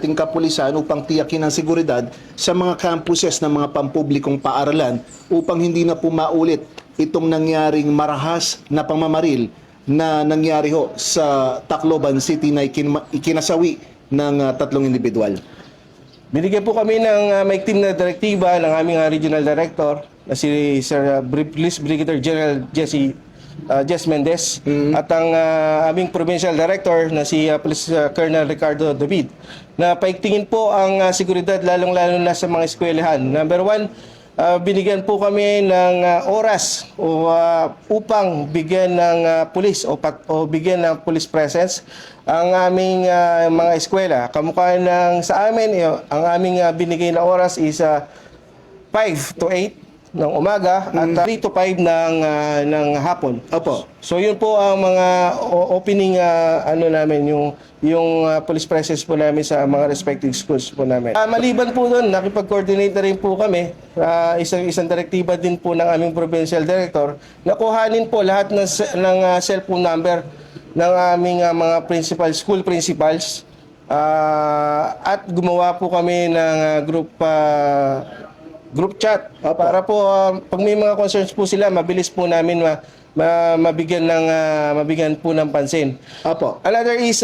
ating kapulisan upang tiyakin ang seguridad sa mga campuses ng mga pampublikong paaralan upang hindi na pumaulit itong nangyaring marahas na pamamaril na nangyari ho sa Tacloban City na ikinasawi ng tatlong individual. Binigyan po kami ng maigting na direktiba ng aming regional director na si Sir Police Brigadier General Jess Mendez at ang aming provincial director na si Police Colonel Ricardo David na paigtingin po ang seguridad lalong-lalo na sa mga eskwelahan. Number one, binigyan po kami ng oras upang bigyan ng pulis o bigyan ng police presence ang aming mga eskwela. Kamukha ng sa amin, ang aming binigay na oras is 5 to 8 ng umaga at 3 to 5 ng hapon. Opo. So yun po ang mga opening namin yung police presence po namin sa mga respective schools po namin. Maliban po doon, nakipag-coordinate na rin po kami isang direktiba din po ng aming provincial director na kuhanin po lahat ng cellphone number ng aming mga school principals at gumawa po kami ng group chat para po pag may mga concerns po sila, mabilis po namin mabigyan po ng pansin. Opo. Another is,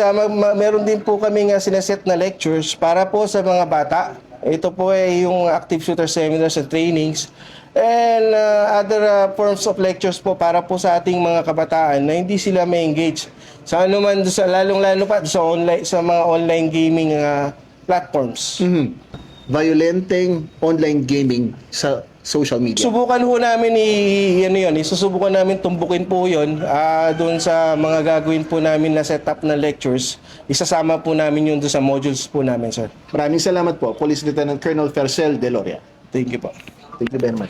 meron din po kami sineset na lectures para po sa mga bata. Ito po ay yung active shooter seminars and trainings and other forms of lectures po para po sa ating mga kabataan na hindi sila may engage sa anuman, lalong-lalo pa sa mga online gaming platforms. Violenteng online gaming sa social media. Subukan ho namin susubukan namin tumbukin po 'yon doon sa mga gagawin po namin na setup na lectures. Isasama po namin 'yun doon sa modules po namin, sir. Maraming salamat po, Police Lieutenant Colonel Fercel De Loria. Thank you po. Thank you very much.